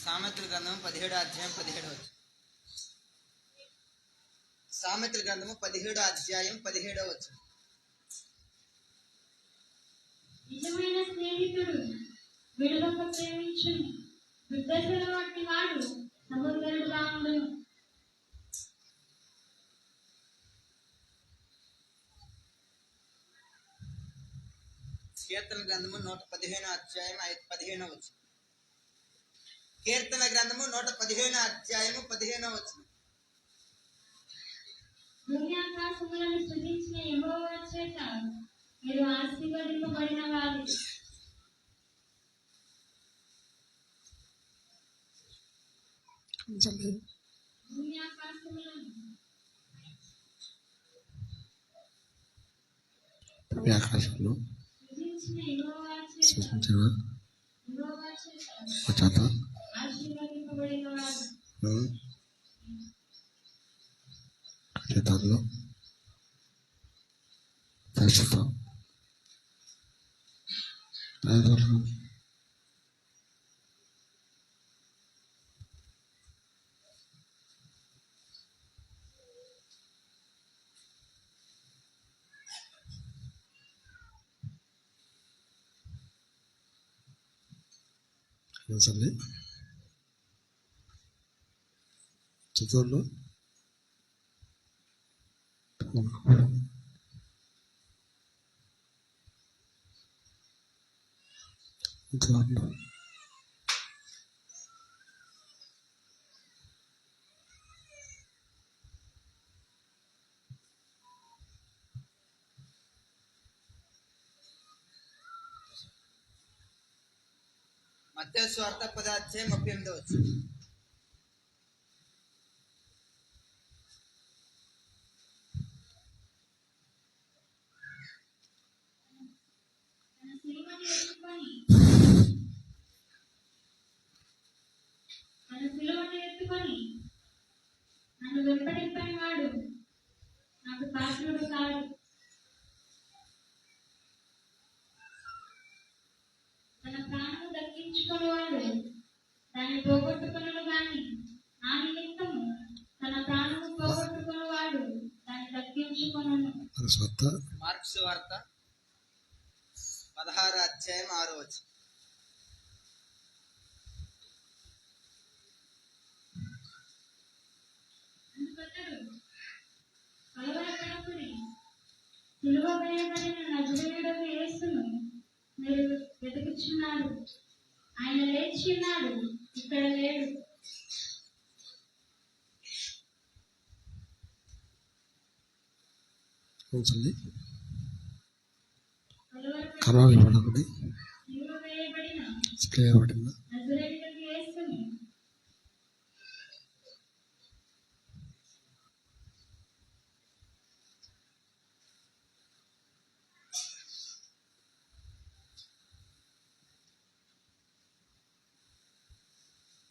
సామెతల గ్రంథం 17వ అధ్యాయం 17వ వచనం. సామెతల గ్రంథము 17వ అధ్యాయం 17వ వచనం. నిజమైన స్నేహితుడు విడువక ప్రేమించును, దుర్దశల వంటి వాడు సహోదరుడుగా ఉండును. కీర్తన గ్రంథము 115వ అధ్యాయం 15వ వచనం. కీర్తన గ్రంథము 115వ అధ్యాయము 15వ వచనం. భూమి ఆకాశములను సృజించిన యెహోవా చేత మీరు ఆశీర్వదింపబడిన వారు. భూమి ఆకాశములను సృజించిన యెహోవా చేత ఆశీర్వదింపబడిన వారు. జీతాల్లో పరిస్థితి చిత్తూరులో మత్తయి సువార్త 10వ అధ్యాయం 38వ వచనం. తన సిలువను ఎత్తుకొని నన్ను వెంబడింపని వాడు నాకు పాత్రుడు కాడు. తన ప్రాణము దక్కించుకుని వాడు దాన్ని పోగొట్టుకును గాని, నా నిమిత్తము తన ప్రాణము పోగొట్టుకుని వాడు దాన్ని దక్కించుకును. మార్కు సువార్త 16వ అధ్యాయం 6వ వచనం. కలవరపడకుడి, సిలువ వేయబడిన నజరేయుడగు యేసును మీరు వెతుకుచున్నారు. ఆయన లేచి ఉన్నాడు, ఇక్కడ లేడు. కలవరపడకుడి, సిలువ వేయబడిన నజరేయుడగు యేసును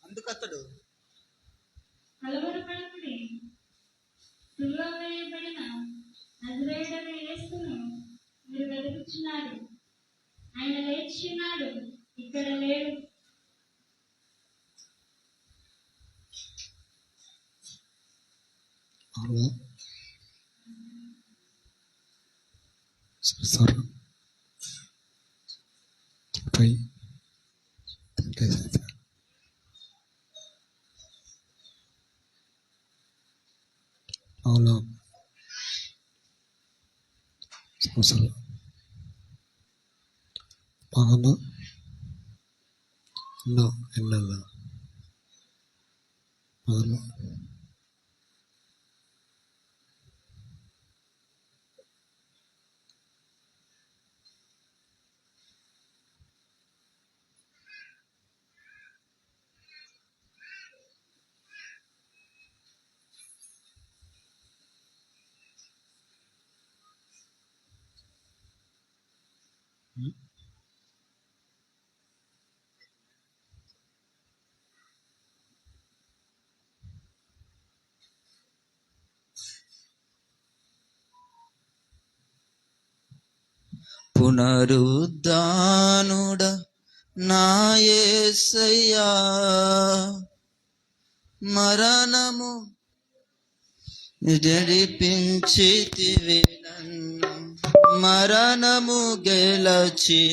అందుకతడు కలవరపడకుడి, సిలువ వేయబడిన నజరేయుడగు యేసును మీరు వెతుకుచున్నారు. ఆయన లేచి ఉన్నాడు, ఇక్కడ లేడు. సంవత్సరాలు బాగా ఎన్నో ఎన్నెల మొదలు పునరుద్ధానుడ నా యేసయ్యా మరణము జడిపించితివి నన్ను, మరణము గెలచి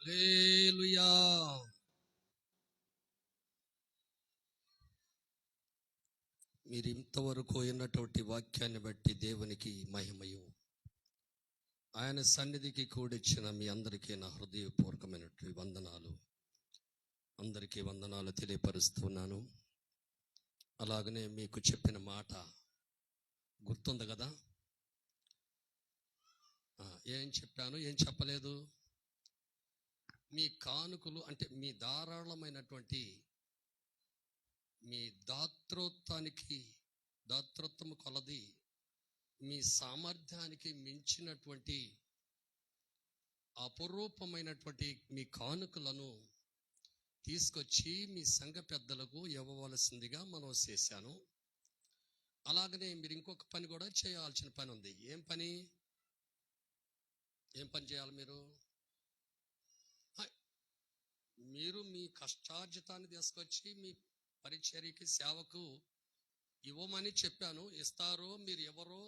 హల్లెలూయా. మీరు ఇంతవరకు విన్నటువంటి వాక్యాన్ని బట్టి దేవునికి మహిమయు, ఆయన సన్నిధికి కూడిచ్చిన మీ అందరికీ నా హృదయపూర్వకమైనటువంటి వందనాలు, అందరికీ వందనాలు తెలియపరుస్తున్నాను. అలాగనే మీకు చెప్పిన మాట గుర్తుంది కదా? ఏం చెప్పాను, ఏం చెప్పలేదు? మీ కానుకలు అంటే మీ ధారాళమైనటువంటి మీ దాతృత్వము కొలది మీ సామర్థ్యానికి మించినటువంటి అపురూపమైనటువంటి మీ కానుకలను తీసుకొచ్చి మీ సంఘ పెద్దలకు ఇవ్వవలసిందిగా మనం చేశాను. అలాగనే మీరు ఇంకొక పని కూడా చేయాల్సిన పని ఉంది. ఏం పని చేయాలి? మీరు మీ కష్టార్జితాన్ని తీసుకొచ్చి మీ పరిచర్యకి, సేవకు ఇవ్వమని చెప్పాను. ఇస్తారో మీరు ఎవరో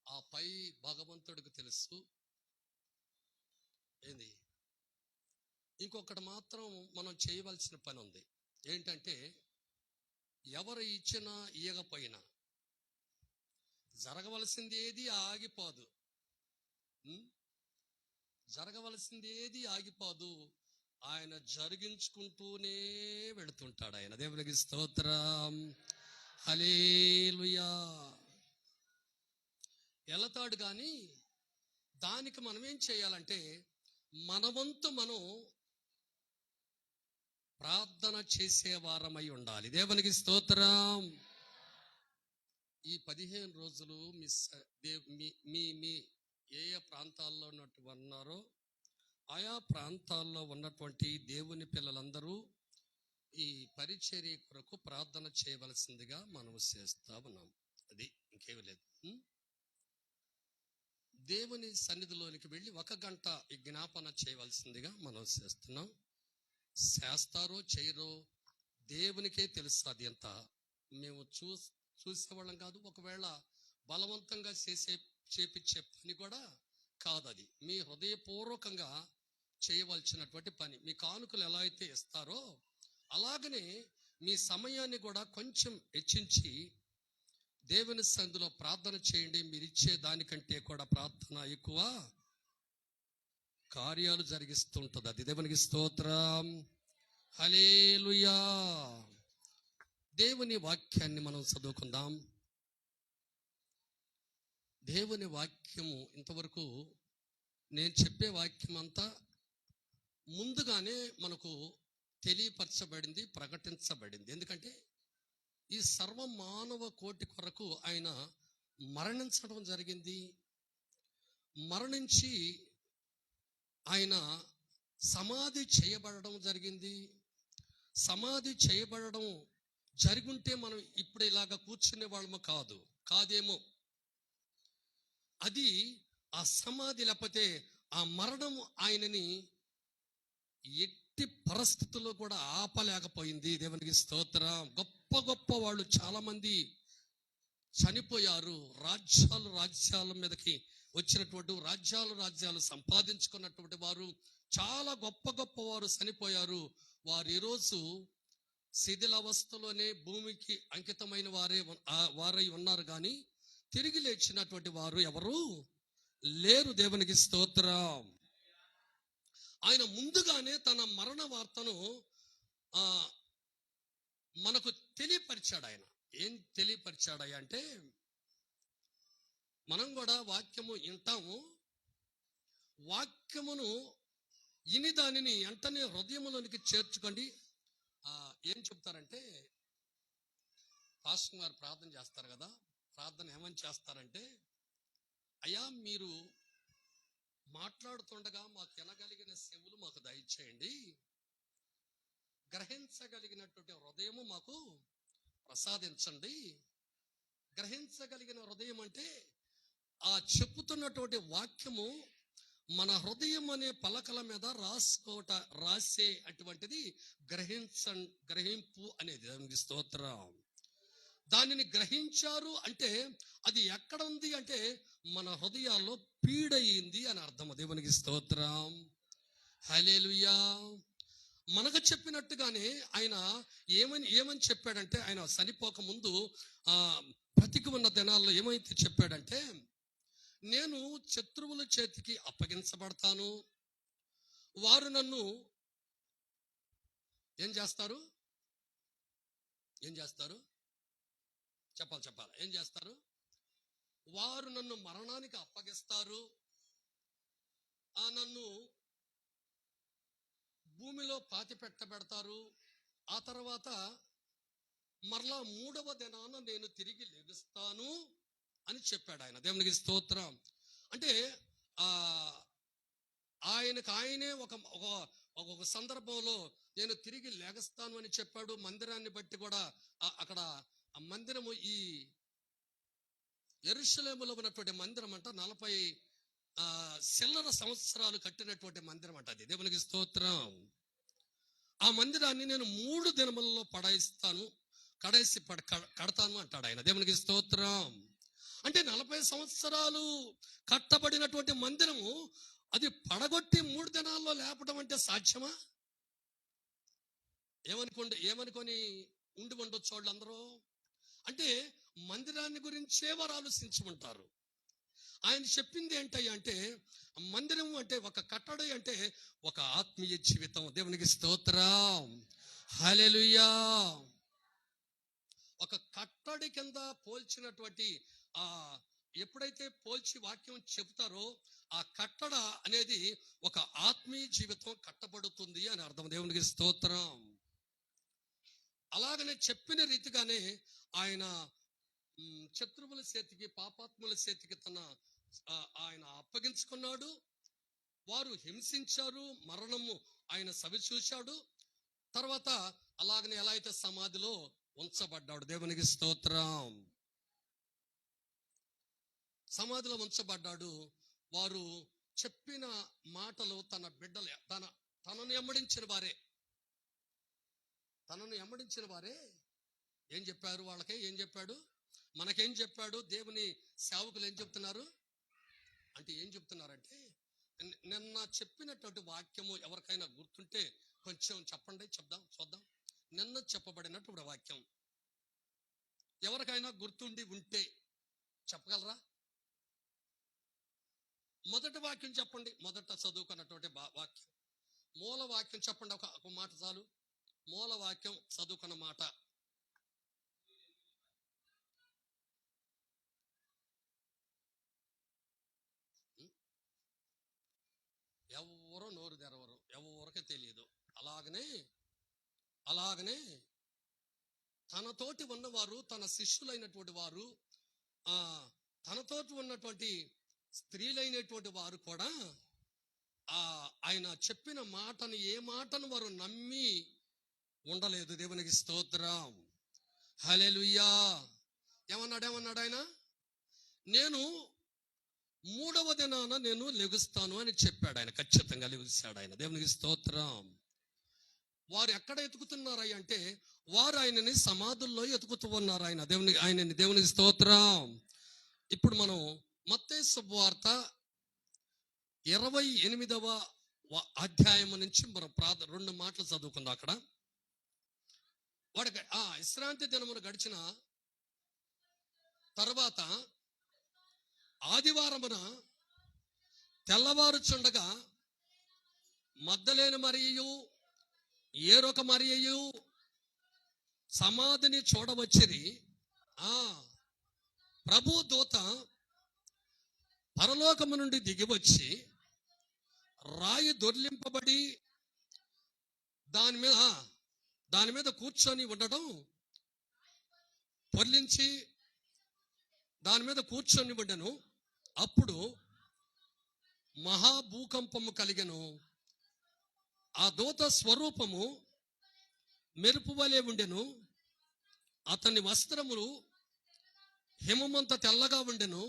ఆ పై భగవంతుడికి తెలుసు. ఏంది? ఇంకొకటి మాత్రం మనం చేయవలసిన పని ఉంది. ఏంటంటే, ఎవరు ఇచ్చినా ఇయ్యకపోయినా జరగవలసింది ఏది ఆగిపోదు. ఆయన జరిగించుకుంటూనే వెళుతుంటాడు. ఆయన దేవునికి స్తోత్రం. హల్లెలూయా. వెళతాడు. కానీ దానికి మనం ఏం చేయాలంటే, మన వంతు మనం ప్రార్థన చేసే వారమై ఉండాలి. దేవునికి స్తోత్రం. ఈ 15 రోజులు మీ ఏ ప్రాంతాల్లో ఉన్నారో ఆయా ప్రాంతాల్లో ఉన్నటువంటి దేవుని పిల్లలందరూ ఈ పరిచర్య కొరకు ప్రార్థన చేయవలసిందిగా మనం చేస్తా ఉన్నాం. అది ఇంకేమీ లేదు. దేవుని సన్నిధిలోనికి వెళ్ళి 1 గంట ఈ జ్ఞాపన చేయవలసిందిగా మనం చేస్తున్నాం. చేస్తారో చేయరో దేవునికే తెలుసు. అది ఎంత మేము చూసేవాళ్ళం కాదు. ఒకవేళ బలవంతంగా చేపించే పని కూడా కాదు. అది మీ హృదయపూర్వకంగా చేయవలసినటువంటి పని. మీ కానుకలు ఎలా అయితే ఇస్తారో అలాగనే మీ సమయాన్ని కూడా కొంచెం హెచ్చించి దేవుని సన్నిధిలో ప్రార్థన చేయండి. మీరు ఇచ్చే దానికంటే కూడా ప్రార్థన ఎక్కువ కార్యాలు జరిగిస్తుంటుంది. అది దేవునికి స్తోత్రం. హల్లెలూయా. దేవుని వాక్యాన్ని మనం చదువుకుందాం. దేవుని వాక్యము ఇంతవరకు నేను చెప్పే వాక్యం అంతా ముందుగానే మనకు తెలియపరచబడింది, ప్రకటించబడింది. ఎందుకంటే ఈ సర్వ మానవ కోటి కొరకు ఆయన మరణించడం జరిగింది. మరణించి ఆయన సమాధి చేయబడడం జరిగింది. సమాధి చేయబడడం జరుగుంటే మనం ఇప్పుడు ఇలాగ కూర్చునే వాళ్ళము కాదేమో. అది ఆ సమాధి లేకపోతే ఆ మరణం ఆయనని ఎట్టి పరిస్థితుల్లో కూడా ఆపలేకపోయింది. దేవునికి స్తోత్రం. గొప్ప గొప్ప వాళ్ళు చాలా మంది చనిపోయారు. రాజ్యాల మీదకి వచ్చినటువంటి రాజ్యాలు సంపాదించుకున్నటువంటి వారు చాలా గొప్ప వారు చనిపోయారు. వారు ఈరోజు శిథిలావస్థలోనే భూమికి అంకితమైన వారై ఉన్నారు. కానీ తిరిగి లేచినటువంటి వారు ఎవరు లేరు. దేవునికి స్తోత్రం. ఆయన ముందుగానే తన మరణ వార్తను మనకు తెలియపరిచాడు. ఆయన ఏం తెలియపరిచాడయ్య అంటే, మనం కూడా వాక్యము వింటాము. వాక్యమును ఇని దానిని వెంటనే హృదయంలోనికి చేర్చుకోండి. ఏం చెప్తారంటే, పాస్టర్ గారు ప్రార్థన చేస్తారు కదా, ప్రార్థన ఏమని చేస్తారంటే, అయ్యా మీరు మాట్లాడుతుండగా మాకు వినగలిగిన చెవులు మాకు దయచేయండి, గ్రహించగలిగినటువంటి హృదయము మాకు ప్రసాదించండి. గ్రహించగలిగిన హృదయం అంటే ఆ చెప్పుతున్నటువంటి వాక్యము మన హృదయం అనే పలకల మీద రాసే అటువంటిది గ్రహింపు అనేది. దానికి స్తోత్రం. దానిని గ్రహించారు అంటే అది ఎక్కడ ఉంది అంటే మన హృదయాల్లో పీడయింది అని అర్థం. దేవునికి స్తోత్రం. హల్లెలూయా. మనకు చెప్పినట్టుగానే ఆయన ఏమని చెప్పాడంటే, ఆయన చనిపోక ముందు బ్రతికి ఉన్న దినాల్లో ఏమైతే చెప్పాడంటే, నేను శత్రువుల చేతికి అప్పగించబడతాను, వారు నన్ను ఏం చేస్తారు చెప్పాలి. ఏం చేస్తారు? వారు నన్ను మరణానికి అప్పగిస్తారు, నన్ను భూమిలో పాతి పెట్టబెడతారు, ఆ తర్వాత మరలా 3వ దినాన నేను తిరిగి లెగుస్తాను అని చెప్పాడు ఆయన. దేవునికి స్తోత్రం. అంటే ఆయనే ఒక సందర్భంలో నేను తిరిగి లెగస్తాను అని చెప్పాడు. మందిరాన్ని బట్టి కూడా అక్కడ ఆ మందిరము, ఈ యెరూషలేములో ఉన్నటువంటి మందిరం అంట 40 చిల్లర సంవత్సరాలు కట్టినటువంటి మందిరం అంట అది. దేవునికి స్తోత్రం. ఆ మందిరాన్ని నేను 3 దినములలో కడతాను అంటాడు ఆయన. దేవునికి స్తోత్రం. అంటే 40 సంవత్సరాలు కట్టబడినటువంటి మందిరము అది పడగొట్టి 3 దినాల్లో లేపడం అంటే సాధ్యమా? ఏమనుకొని ఉండి ఉండొచ్చు వాళ్ళందరూ. అంటే మందిరాన్ని గురించే వారు ఆలోచించుకుంటారు. ఆయన చెప్పింది ఏంటయ్యా అంటే, మందిరం అంటే ఒక కట్టడి అంటే ఒక ఆత్మీయ జీవితం. దేవునికి స్తోత్రం. హల్లెలూయా. ఒక కట్టడి కింద పోల్చినటువంటి ఎప్పుడైతే పోల్చి వాక్యం చెప్తారో ఆ కట్టడ అనేది ఒక ఆత్మీయ జీవితం కట్టబడుతుంది అని అర్థం. దేవునికి స్తోత్రం. అలాగనే చెప్పిన రీతిగానే ఆయన శత్రువుల చేతికి, పాపాత్ముల చేతికి ఆయన అప్పగించుకున్నాడు. వారు హింసించారు, మరణము ఆయన సవి చూశాడు. తర్వాత అలాగనే ఎలా అయితే సమాధిలో ఉంచబడ్డాడు. దేవునికి స్తోత్రం. సమాధిలో ఉంచబడ్డాడు. వారు చెప్పిన మాటలు తన బిడ్డలు, తనను ఎమ్మడించిన వారే ఏం చెప్పారు? వాళ్ళకే ఏం చెప్పాడు? మనకేం చెప్పాడు? దేవుని సేవకులు ఏం చెప్తున్నారు అంటే, ఏం చెప్తున్నారంటే, నిన్న చెప్పినటువంటి వాక్యము ఎవరికైనా గుర్తుంటే కొంచెం చెప్పండి, చూద్దాం. నిన్న చెప్పబడినటువంటి వాక్యం ఎవరికైనా గుర్తుండి ఉంటే చెప్పగలరా? మొదటి వాక్యం చెప్పండి. మొదట చదువుకున్నటువంటి వాక్యం, మూల వాక్యం చెప్పండి. ఒక మాట చాలు. మూల వాక్యం చదువుకున్న మాట. ఎవరో నోరు తెరవరు, ఎవరికే తెలియదు. అలాగనే తనతోటి ఉన్నవారు, తన శిష్యులైనటువంటి వారు, తనతోటి ఉన్నటువంటి స్త్రీలైనటువంటి వారు కూడా ఆయన చెప్పిన మాటను, ఏ మాటను వారు నమ్మి ఉండలేదు. దేవునికి స్తోత్రం. హల్లెలూయా. ఏమన్నాడు ఆయన? నేను 3వ దినాన నేను లెగుస్తాను అని చెప్పాడు ఆయన. ఖచ్చితంగా లెగుస్తాడు ఆయన. దేవునికి స్తోత్రం. వారు ఎక్కడ ఎతుకుతున్నారా అంటే, వారు ఆయనని సమాధుల్లో ఎతుకుతూ ఉన్నారు. ఆయనని దేవునికి స్తోత్రం. ఇప్పుడు మనం మత్తయి శుభవార్త 28వ అధ్యాయం నుంచి మనం 2 మాటలు చదువుకుందాం. అక్కడ వాడికి విశ్రాంతి దినమును గడిచిన తర్వాత ఆదివారమున తెల్లవారుచుండగా మగ్దలేనే మరియయు, ఏరొక మరియయు సమాధిని చూడవచ్చిరి. ప్రభు దూత పరలోకము నుండి దిగివచ్చి రాయి దొర్లింపబడి దాని మీద కూర్చొని ఉండడం, పొర్లించి దాని మీద కూర్చొని ఉండెను. అప్పుడు మహాభూకంపము కలిగెను. ఆ దూత స్వరూపము మెరుపు వలె ఉండెను. అతని వస్త్రములు హిమమంత తెల్లగా ఉండెను.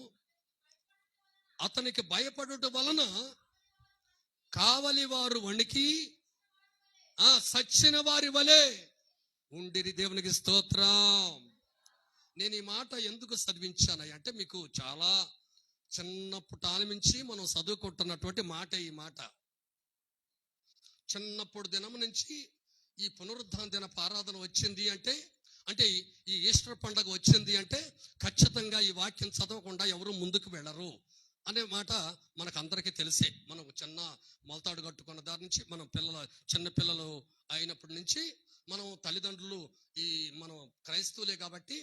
అతనికి భయపడుట వలన కావలి వారు వణికి సచ్చిన వారి వలె ఉండిరి. దేవునికి స్తోత్రం. నేను ఈ మాట ఎందుకు చదివించాను అంటే, మీకు చాలా చిన్నప్పటి నుంచి మనం చదువుకుంటున్నటువంటి మాట. ఈ మాట చిన్నప్పుడు దినం నుంచి ఈ పునరుద్ధాన దిన ఆరాధన వచ్చింది అంటే ఈ ఈస్టర్ పండుగ వచ్చింది అంటే ఖచ్చితంగా ఈ వాక్యం చదవకుండా ఎవరు ముందుకు వెళ్ళరు అనే మాట మనకందరికీ తెలిసే. మనం చిన్న మొలతాడు కట్టుకున్న దాని నుంచి, మనం చిన్న పిల్లలు అయినప్పటి నుంచి, మనం తల్లిదండ్రులు మనం క్రైస్తవులే కాబట్టి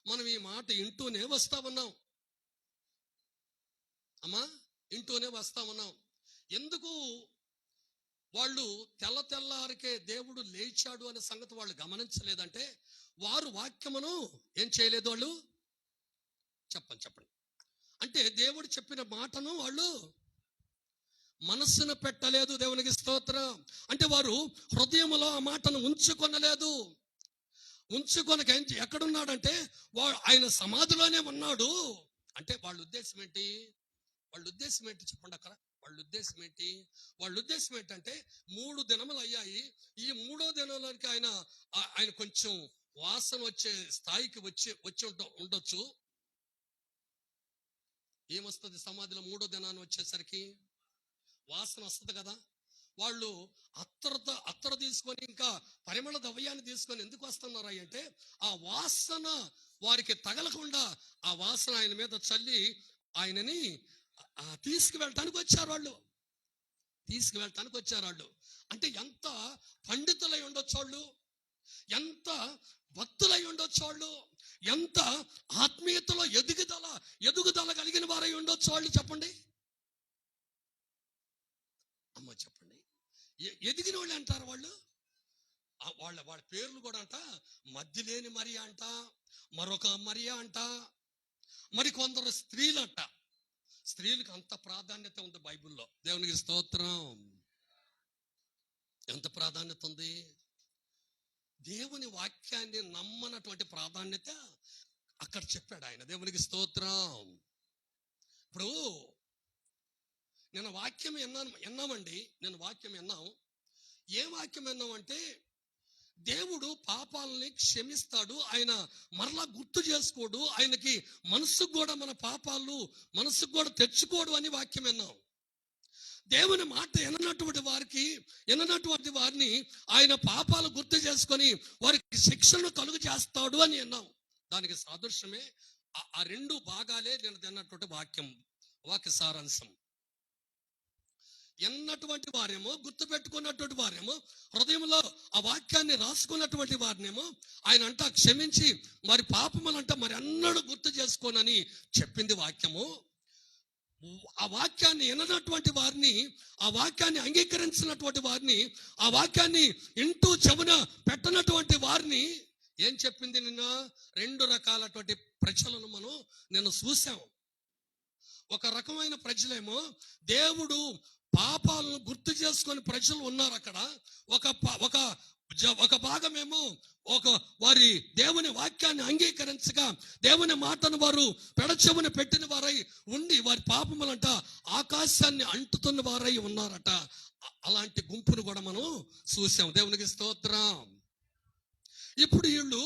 మనం ఈ మాట ఇంటూనే వస్తా ఉన్నాం అమ్మా, ఇంటూనే వస్తా ఉన్నాం. ఎందుకు వాళ్ళు తెల్లారికే దేవుడు లేచాడు అనే సంగతి వాళ్ళు గమనించలేదంటే, వారు వాక్యమును ఏం చేయలేదు. వాళ్ళు చెప్పండి అంటే, దేవుడు చెప్పిన మాటను వాళ్ళు మనస్సును పెట్టలేదు. దేవునికి స్తోత్రం. అంటే వారు హృదయంలో ఆ మాటను ఉంచుకొనలేదు. ఉంచుకొనక ఎక్కడున్నాడంటే, ఆయన సమాధిలోనే ఉన్నాడు అంటే వాళ్ళ ఉద్దేశం ఏంటి? చెప్పండి అక్కడ. వాళ్ళ ఉద్దేశం ఏంటంటే, 3 దినములు అయ్యాయి. ఈ 3వ దినంలోనికి ఆయన కొంచెం వాసన వచ్చే స్థాయికి వచ్చి ఉండొచ్చు. ఏమొస్తుంది సమాధిలో 3వ దినాన్ని వచ్చేసరికి? వాసన వస్తుంది కదా. వాళ్ళు అత్తర తీసుకొని, ఇంకా పరిమళ ద్రవ్యాన్ని తీసుకొని ఎందుకు వస్తున్నారు అంటే, ఆ వాసన వారికి తగలకుండా ఆ వాసన ఆయన మీద చల్లి ఆయనని తీసుకువెళ్ళటానికి వచ్చారు వాళ్ళు. అంటే ఎంత పండితులై ఉండొచ్చు వాళ్ళు, ఎంత భక్తులై ఉండొచ్చు వాళ్ళు, ఎంత ఆత్మీయతలో ఎదుగుదల కలిగిన వారై ఉండొచ్చు వాళ్ళు. చెప్పండి అమ్మ, చెప్పండి. ఎదిగిన వాళ్ళు అంటారు వాళ్ళు. వాళ్ళ పేర్లు కూడా అంట మధ్యలేని మరియా అంట, మరొక మరియా అంట, మరి కొందరు స్త్రీలంట. స్త్రీలకు అంత ప్రాధాన్యత ఉంది బైబిల్లో. దేవునికి స్తోత్రం. ఎంత ప్రాధాన్యత ఉంది? దేవుని వాక్యాన్ని నమ్మనటువంటి ప్రాధాన్యత అక్కడ చెప్పాడు ఆయన. దేవునికి స్తోత్రం. ఇప్పుడు నేను వాక్యం విన్నామండి. నేను వాక్యం విన్నాం. ఏ వాక్యం విన్నామంటే దేవుడు పాపాలని క్షమిస్తాడు, ఆయన మరలా గుర్తు చేసుకోడు, ఆయనకి మనసుకు కూడా మన పాపాలు మనసుకు కూడా తెచ్చుకోడు అని వాక్యం విన్నాం. దేవుని మాట విననటువంటి వారిని ఆయన పాపాలు గుర్తు చేసుకొని వారికి శిక్షను కలుగు చేస్తాడు అని విన్నాం. దానికి సాదృశ్యమే ఆ రెండు భాగాలే నేను తిన్నటువంటి వాక్య సారాంశం. ఎన్నటువంటి వారేమో, గుర్తుపెట్టుకున్నటువంటి వారేమో, హృదయంలో ఆ వాక్యాన్ని రాసుకున్నటువంటి వారినేమో ఆయన అంట క్షమించి మరి పాపములంట మరి అన్నడు గుర్తు చేసుకోనని చెప్పింది వాక్యము. ఆ వాక్యాన్ని విననటువంటి వారిని, ఆ వాక్యాన్ని అంగీకరించినటువంటి వారిని, ఆ వాక్యాన్ని ఇంటూ చెవున పెట్టనటువంటి వారిని ఏం చెప్పింది? నిన్న రెండు రకాలటువంటి ప్రజలను నేను చూసాం. ఒక రకమైన ప్రజలేమో దేవుడు పాపాలను గుర్తు చేసుకొని ప్రజలు ఉన్నారు అక్కడ. ఒక భాగమేమో వారి దేవుని వాక్యాన్ని అంగీకరించగా దేవుని మాటను వారు పెడచెవుని పెట్టిన వారై ఉండి వారి పాపములంట ఆకాశాన్ని అంటుతున్న వారై ఉన్నారట. అలాంటి గుంపును కూడా మనం చూసాం. దేవునికి స్తోత్రం. ఇప్పుడు వీళ్ళు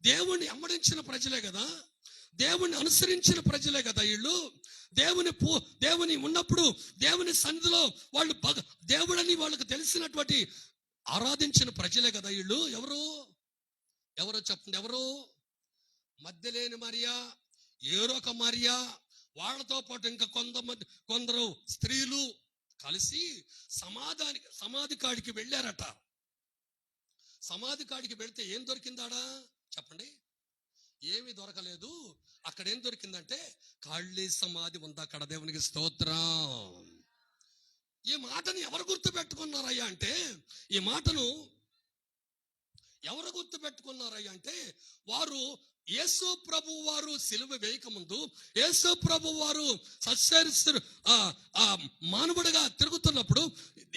దేవుణ్ణి అమ్మడించిన ప్రజలే కదా, దేవుణ్ణి అనుసరించిన ప్రజలే కదా వీళ్ళు. దేవుని ఉన్నప్పుడు దేవుని సన్నిధిలో వాళ్ళు దేవుడని వాళ్ళకి తెలిసినటువంటి ఆరాధించిన ప్రజలే కదా వీళ్ళు. ఎవరో చెప్పండి, ఎవరు? మధ్యలేని మరియా, ఏరొక మరియా, వాళ్ళతో పాటు ఇంకా కొందరు స్త్రీలు కలిసి సమాధి కాడికి వెళ్ళారట. సమాధి కాడికి వెళితే ఏం దొరికిందాడా చెప్పండి? ఏమీ దొరకలేదు. అక్కడ ఏం దొరికిందంటే ఖాళీ సమాధి ఉంది అక్కడ. దేవునికి స్తోత్రం. ఈ మాటను ఎవరు గుర్తు పెట్టుకున్నారయ్యా అంటే, ఈ మాటను ఎవరు గుర్తు పెట్టుకున్నారయ్యా అంటే, వారు యేసు ప్రభు వారు సిలువ వేయకముందు, యేసు ప్రభు వారు మానవుడిగా తిరుగుతున్నప్పుడు,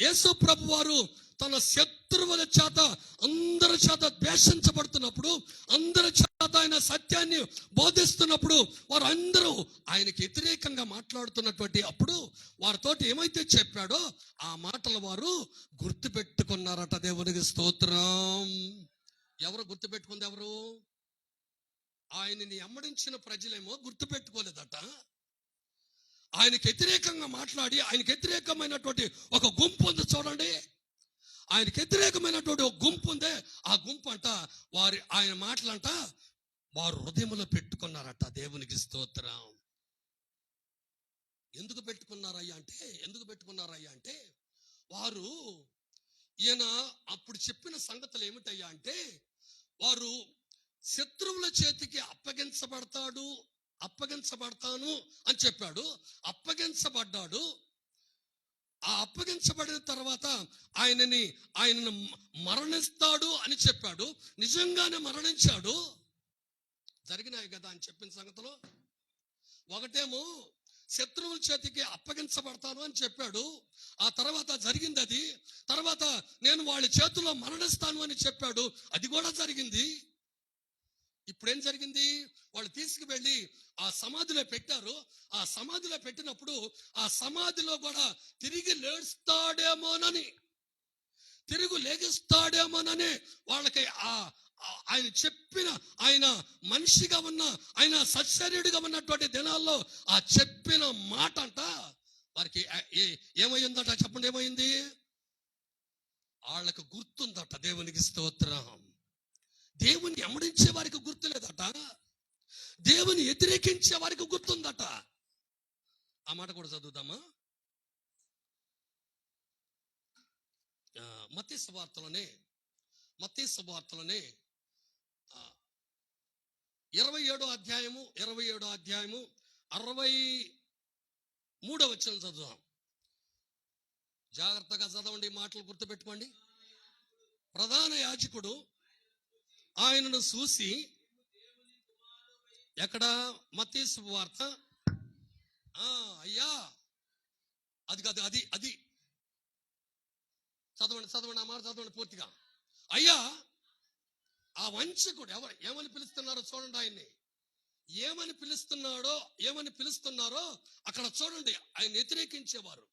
యేసు ప్రభు వారు తన శత్రువుల చేత అందరి చేత ద్వేషించబడుతున్నప్పుడు, అందరి చేత ఆయన సత్యాన్ని బోధిస్తున్నప్పుడు, వారు అందరూ ఆయనకి వ్యతిరేకంగా మాట్లాడుతున్నటువంటి అప్పుడు వారితోటి ఏమైతే చెప్పాడో ఆ మాటలు వారు గుర్తు పెట్టుకున్నారట. దేవునికి స్తోత్రం. ఎవరు గుర్తు పెట్టుకుంది? ఎవరు? ఆయనని అమ్మడించిన ప్రజలేమో గుర్తు పెట్టుకోలేదట. ఆయనకి వ్యతిరేకంగా మాట్లాడి ఆయనకి వ్యతిరేకమైనటువంటి ఒక గుంపు ఉంది చూడండి. ఆయనకి వ్యతిరేకమైనటువంటి ఒక గుంపు ఉంది. ఆ గుంపు అంట ఆయన మాటలంట వారు హృదయంలో పెట్టుకున్నారట. దేవునికి స్తోత్రం. ఎందుకు పెట్టుకున్నారయ్యా అంటే వారు ఈయన అప్పుడు చెప్పిన సంగతులు ఏమిటయ్యా అంటే, వారు శత్రువుల చేతికి అప్పగించబడతాను అని చెప్పాడు. అప్పగించబడ్డాడు. ఆ అప్పగించబడిన తర్వాత ఆయనను మరణిస్తాడు అని చెప్పాడు. నిజంగానే మరణించాడు. జరిగినాయి కదా అని చెప్పిన సంగతులు. ఒకటేమో శత్రువుల చేతికి అప్పగించబడతాను అని చెప్పాడు. ఆ తర్వాత జరిగింది అది. తర్వాత నేను వాళ్ళ చేతిలో మరణిస్తాను అని చెప్పాడు. అది కూడా జరిగింది. ఇప్పుడేం జరిగింది? వాళ్ళు తీసుకువెళ్ళి ఆ సమాధిలో పెట్టారు. ఆ సమాధిలో పెట్టినప్పుడు ఆ సమాధిలో కూడా తిరిగి లేగిస్తాడేమోనని వాళ్ళకి ఆయన చెప్పిన, ఆయన మనిషిగా ఉన్న, ఆయన సశరీరుడిగా ఉన్నటువంటి దినాల్లో ఆ చెప్పిన మాట అంట వారికి ఏమైందట చెప్పండి? ఏమైంది? వాళ్ళకు గుర్తుందట. దేవునికి స్తోత్రం. దేవుని అమ్మడించే వారికి గుర్తులేదట, దేవుని వ్యతిరేకించే వారికి గుర్తుందట. ఆ మాట కూడా చదువుదామా? మత్తయి సువార్తలోనే 27వ అధ్యాయము 63వ వచనం చదువుదాం. జాగ్రత్తగా చదవండి, మాటలు గుర్తుపెట్టుకోండి. ప్రధాన యాజకుడు ఆయనను చూసి, ఎక్కడ? మత్తయి సువార్త, అయ్యా, అది కాదు, అది చదవండి ఆ మాట చదవండి పూర్తిగా. అయ్యా, ఆ వంచకుడు ఏమని పిలుస్తున్నారో చూడండి. ఆయన్ని ఏమని పిలుస్తున్నారో అక్కడ చూడండి. ఆయన వ్యతిరేకించేవారు.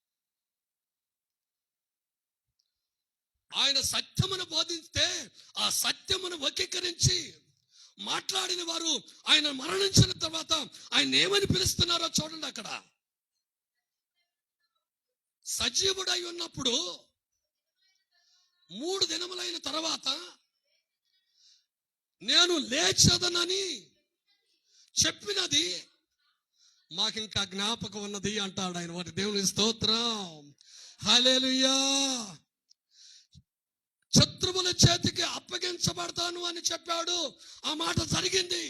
ఆయన సత్యమును బోధిస్తే ఆ సత్యమును వక్రీకరించి మాట్లాడిన వారు ఆయన మరణించిన తర్వాత ఆయన ఏమని పిలుస్తున్నారో చూడండి. అక్కడ సజీవుడై ఉన్నప్పుడు 3 దినములైన తర్వాత నేను లేచదనని చెప్పినది మాకింకా జ్ఞాపకం ఉన్నది అంటాడు ఆయన. వాటి దేవుని స్తోత్రం, హల్లెలూయా. శత్రువుల చేతికి అప్పగించబడతాను అని చెప్పాడు. ఆ మాట జరిగింది.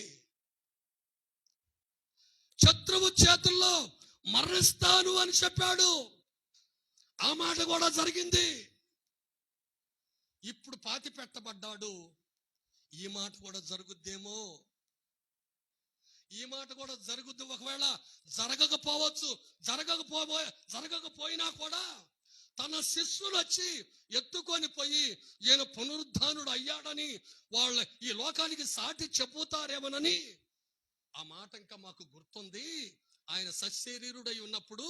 శత్రువు చేతుల్లో మరణిస్తాను అని చెప్పాడు. ఆ మాట కూడా జరిగింది. ఇప్పుడు పాతి పెట్టబడ్డాడు. ఈ మాట కూడా జరుగుద్దేమో. ఈ మాట కూడా జరుగుద్ది. ఒకవేళ జరగకపోయినా కూడా తన శిష్యులు వచ్చి ఎత్తుకొని పోయి ఈయన పునరుద్ధానుడు అయ్యాడని వాళ్ళ ఈ లోకానికి సాటి చెప్పుతారేమోనని ఆ మాట ఇంకా మాకు గుర్తుంది. ఆయన సశరీరుడై ఉన్నప్పుడు,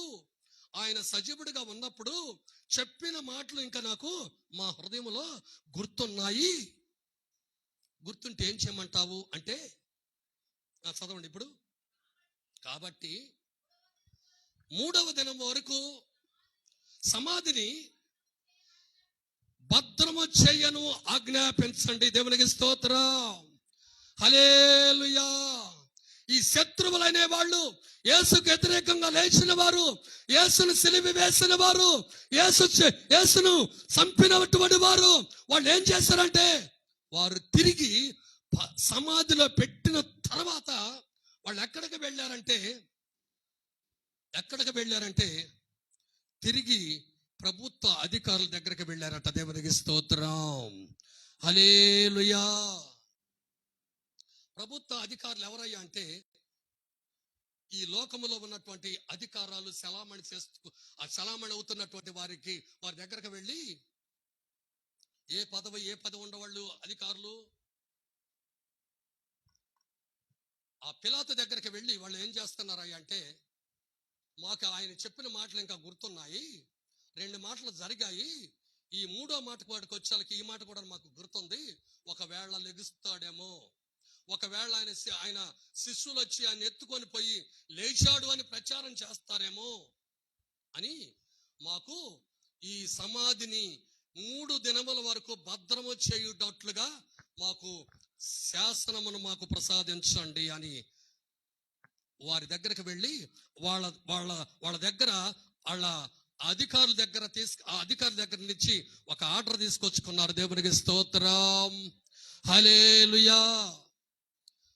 ఆయన సజీవుడిగా ఉన్నప్పుడు చెప్పిన మాటలు ఇంకా నాకు మా హృదయంలో గుర్తున్నాయి. గుర్తుంటే ఏం చేయమంటావు అంటే, చదవండి ఇప్పుడు. కాబట్టి 3వ దినం వరకు సమాధిని భద్రము చేయను ఆజ్ఞాపించండి. దేవునికి స్తోత్రం, హల్లెలూయా. ఈ శత్రువులనే వాళ్ళు, యేసుకు వ్యతిరేకంగా లేచిన వారు, యేసును సిలువ వేసిన వారు, యేసును చంపినటువంటి వారు, వాళ్ళు ఏం చేశారంటే, వారు తిరిగి సమాధిలో పెట్టిన తర్వాత వాళ్ళు ఎక్కడికి వెళ్ళారంటే తిరిగి ప్రభుత్వ అధికారుల దగ్గరికి వెళ్ళారట. దేవునికి స్తోత్రం, హల్లెలూయా. ప్రభుత్వ అధికారులు ఎవరయ్యా అంటే, ఈ లోకములో ఉన్నటువంటి అధికారాలు చలామణి అవుతున్నటువంటి వారి దగ్గరకు వెళ్ళి, ఏ పదవి ఉండవాళ్ళు అధికారులు, ఆ పిలాతు దగ్గరికి వెళ్ళి వాళ్ళు ఏం చేస్తున్నారయ్యా అంటే, మాకు ఆయన చెప్పిన మాటలు ఇంకా గుర్తున్నాయి, 2 మాటలు జరిగాయి, ఈ 3వ మాట వాడికి వచ్చేసరికి ఈ మాట కూడా మాకు గుర్తుంది, ఒకవేళ లెగుస్తాడేమో, ఒకవేళ ఆయన శిష్యులు వచ్చి ఆయన ఎత్తుకొని పోయి లేచాడు అని ప్రచారం చేస్తారేమో అని మాకు ఈ సమాధిని 3 దినముల వరకు భద్రము చేయుటట్లుగా మాకు శాసనమును మాకు ప్రసాదించండి అని వారి దగ్గరకు వెళ్ళి వాళ్ళ దగ్గర వాళ్ళ అధికారుల దగ్గర నుంచి ఒక ఆర్డర్ తీసుకొచ్చుకున్నారు. దేవునికి స్తోత్రం, హల్లెలూయా.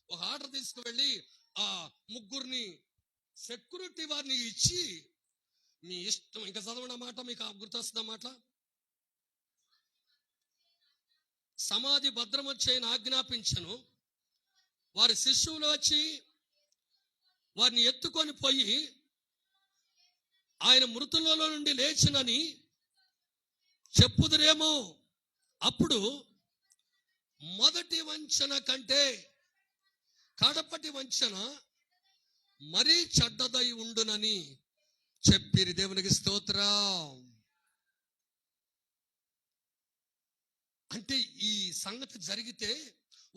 ఒక ఆర్డర్ తీసుకువెళ్ళి ఆ 3 సెక్యూరిటీ వారిని ఇచ్చి, మీ ఇష్టం, ఇంకా చదవడం మాట మీకు గుర్తొస్తున్న మాట, సమాధి భద్రము చేయని ఆజ్ఞాపించను. వారి శిష్యులు వచ్చి వారిని ఎత్తుకొని పోయి ఆయన మృతులలో నుండి లేచినని చెప్పుదురేమో, అప్పుడు మొదటి వంచన కంటే కడపటి వంచన మరీ చెడ్డదై ఉండునని చెప్పిరి. దేవునికి స్తోత్రం. అంటే ఈ సంగతి జరిగితే,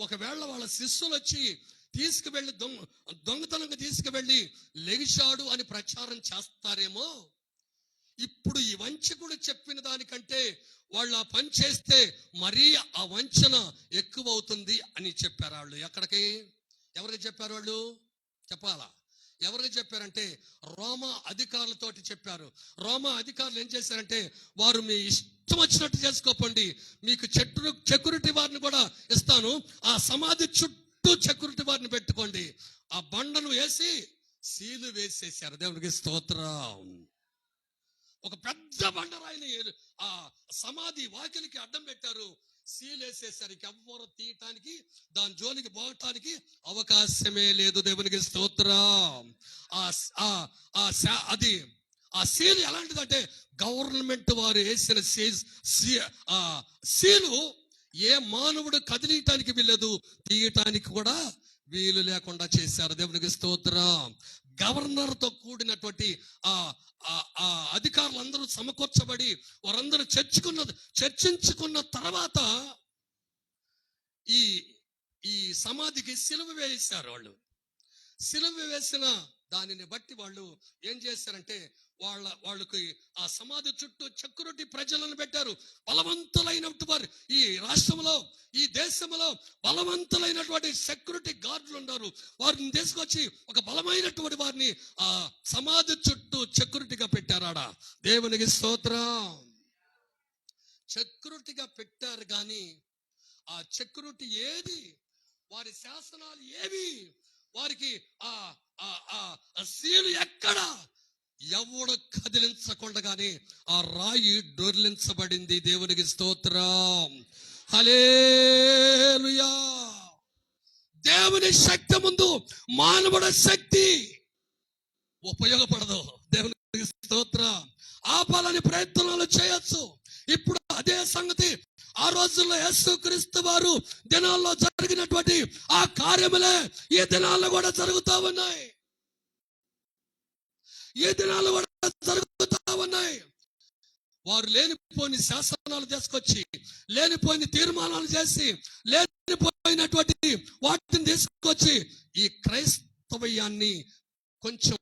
ఒకవేళ వాళ్ళ శిష్యులు వచ్చి తీసుకువెళ్ళి దొంగతనంగా తీసుకువెళ్ళి లెగిశాడు అని ప్రచారం చేస్తారేమో. ఇప్పుడు ఈ వంచకుడు చెప్పిన దానికంటే వాళ్ళు ఆ పని చేస్తే మరీ ఆ వంచన ఎక్కువ అవుతుంది అని చెప్పారు వాళ్ళు. ఎవరికి చెప్పారు వాళ్ళు? చెప్పాలా? ఎవరికి చెప్పారంటే రోమా అధికారులతోటి చెప్పారు. రోమా అధికారులు ఏం చేశారంటే, వారు మీ ఇష్టం వచ్చినట్టు చేసుకోకండి, మీకు సెక్యూరిటీ వారిని కూడా ఇస్తాను, ఆ సమాధి చుట్టూ సెక్యూరిటీ వారిని పెట్టుకోండి. ఆ బండను వేసి సీలు వేసేసారు. దేవునికి స్తోత్రం. ఒక పెద్ద బండరాయిని ఆ సమాధి వాకిలికి అడ్డం పెట్టారు. సీల్ వేసేసారు. ఎవ్వరు తీయటానికి దాని జోలికి పోవటానికి అవకాశమే లేదు. దేవునికి స్తోత్రం. అది ఆ సీల్ ఎలాంటిదంటే గవర్నమెంట్ వారు వేసిన సీలు ఏ మానవుడు కదిలియటానికి వీల్లేదు, తీయటానికి కూడా వీలు లేకుండా చేశారు. దేవునికి స్తోత్రం. గవర్నర్ తో కూడినటువంటి అధికారులందరూ సమకూర్చబడి వారందరూ చర్చించుకున్న తర్వాత ఈ సమాధికి సిలువ వేశారు. సిలువ వేసిన దానిని బట్టి వాళ్ళు ఏం చేశారంటే వాళ్ళకి ఆ సమాధి చుట్టూ సెక్యూరిటీ ప్రజలను పెట్టారు. బలవంతులైనటువంటి వారు ఈ రాష్ట్రంలో, ఈ దేశంలో బలవంతులైనటువంటి సెక్యూరిటీ గార్డులు ఉన్నారు. వారిని తీసుకొచ్చి ఒక బలమైనటువంటి వారిని ఆ సమాధి చుట్టూ సెక్యూరిటీగా పెట్టారాడ. దేవునికి స్తోత్రం. సెక్యూరిటీగా పెట్టారు కానీ ఆ సెక్యూరిటీ ఏది, వారి శాసనాలు ఏవి, వారికి ఆ సీలు ఎక్కడ, ఎవడు కదిలించకుండగానే ఆ రాయి డొర్లించబడింది. దేవునికి స్తోత్రం. హల్లెలూయా. దేవుని శక్తి ముందు మానవుడి శక్తి ఉపయోగపడదు. దేవునికి స్తోత్రం. ఆపాలని ప్రయత్నాలు చేయొచ్చు. ఇప్పుడు అదే సంగతి ఆ రోజుల్లో యేసుక్రీస్తు వారు దినాల్లో జరిగినటువంటి ఆ కార్యములే ఈ దినాల్లో కూడా జరుగుతూ ఉన్నాయి. ఈ దినాలు కూడా జరుగుతూ ఉన్నాయి. వారు లేనిపోయిన శాసనాలు తీసుకొచ్చి, లేనిపోయిన తీర్మానాలు చేసి, లేనిపోయినటువంటి వాటిని తీసుకొచ్చి ఈ క్రైస్తవ్యాన్ని కొంచెం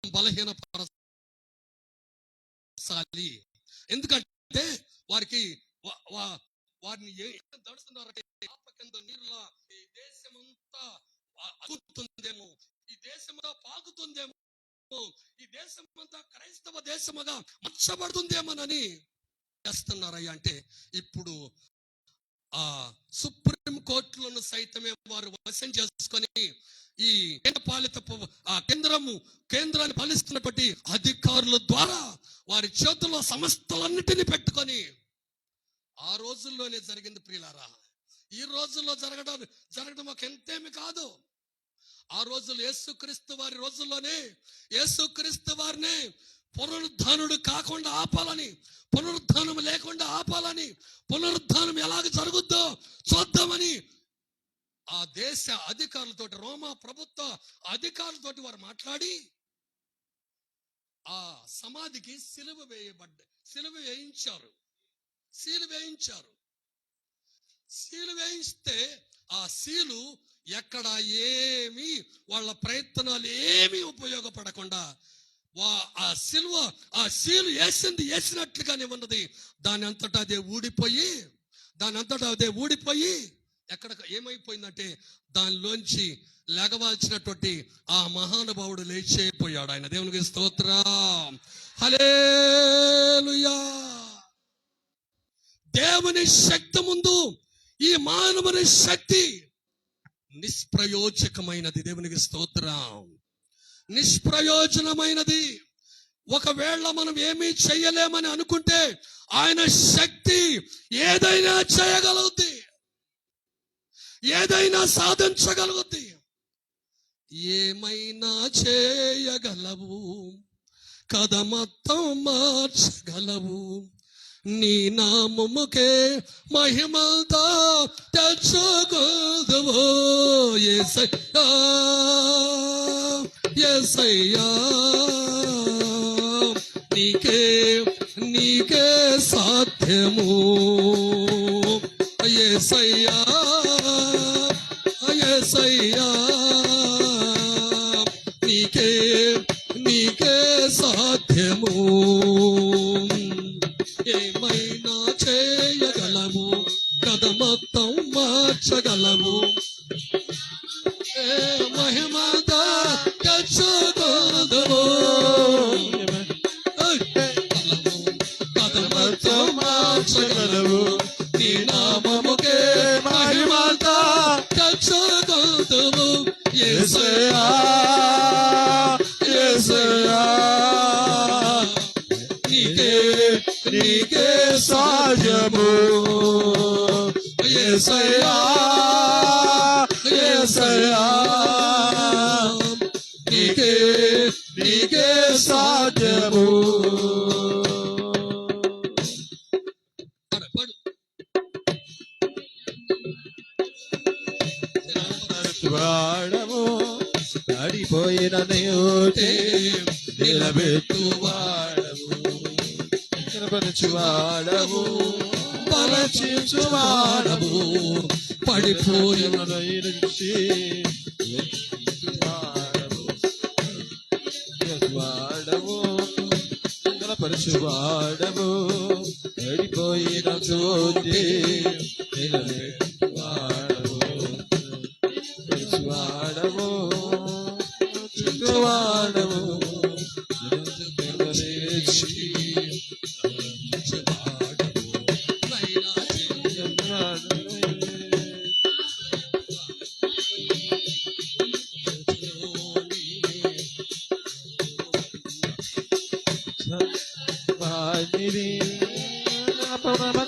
బలహీనపరచాలి. ఎందుకంటే వారిని దడుస్తున్నారంటే కింద నీరులా ఈ దేశమంతా అగుతుందేమో, ఈ దేశమంతా పాకుతుందేమో, ఈ దేశమంతా క్రైస్తవ దేశముగా మచ్చబడుతుందేమోనని చేస్తున్నారయ్యా. అంటే ఇప్పుడు ఆ సుప్రీం కోర్టులను సైతమే వారు వశం చేసుకొని ఈ కేంద్రాన్ని పాలిస్తున్నటువంటి అధికారుల ద్వారా వారి చేతుల్లో సమస్తలన్నిటినీ పెట్టుకొని ఆ రోజుల్లోనే జరిగింది ప్రియులారా. ఈ రోజుల్లో జరగడం ఒక ఎంతేమి కాదు. ఆ రోజులు యేసుక్రీస్తు వారి రోజుల్లోనే యేసుక్రీస్తు వారిని పునరుద్ధానుడు కాకుండా ఆపాలని, పునరుద్ధానం లేకుండా ఆపాలని, పునరుద్ధానం ఎలాగ జరుగుద్దో చూద్దామని ఆ దేశ అధికారులతోటి, రోమా ప్రభుత్వ అధికారులతోటి వారు మాట్లాడి ఆ సమాధికి సిలువ వేయించారు. సీలు వేయిస్తే ఆ సీలు ఎక్కడ ఏమి వాళ్ళ ప్రయత్నాలు ఏమీ ఉపయోగపడకుండా ఆ సీలు వేసినట్లుగానే ఉన్నది. దాని అంతటా అదే ఊడిపోయి ఎక్కడ ఏమైపోయిందంటే దానిలోంచి లేగవాల్సినటువంటి ఆ మహానుభావుడు లేచిపోయాడు. ఆయన దేవునికి స్తోత్రం. హల్లెలూయా. దేవుని శక్తి ముందు ఈ మానవుని శక్తి నిష్ప్రయోజకమైనది. దేవునికి స్తోత్రం. నిష్ప్రయోజనమైనది. ఒకవేళ మనం ఏమీ చెయ్యలేమని అనుకుంటే ఆయన శక్తి ఏదైనా చేయగలుగుద్ది, ఏదైనా సాధించగలుగుద్ది. ఏమైనా చేయగలవు, కథ మొత్తం మార్చగలవు, నీ నామముకే మహిమతో తెచ్చుకోదువో యేసయ్యా, యేసయ్యా. నీకే సాధ్యము యేసయ్యా, యేసయ్యా. నీకే సాధ్యము. ఏమైనా చేయగలవు, కథ మొత్తం మార్చగలవు, మహిమగా తెచ్చుకోదువో కథ మొత్తం మార్చగలవు, నీ నామముకే మహిమగా తెచ్చుకోదువో యేసయ్యా, యేసయ్యా. నీకే సాధ్యము. యేసయ్యా యేసయ్యా నీకే నీకే సాధ్యము. వాడము పడిపోయిన నీటే నిలబెట్టువాడము, నిలబెట్టువాడము, బలచించువాడము, పడిపోయిన నుంచి వాడము, నిలబెట్టువాడము, పడిపోయిన చోటే నిలబెట్టువాడము, వాడము వాడము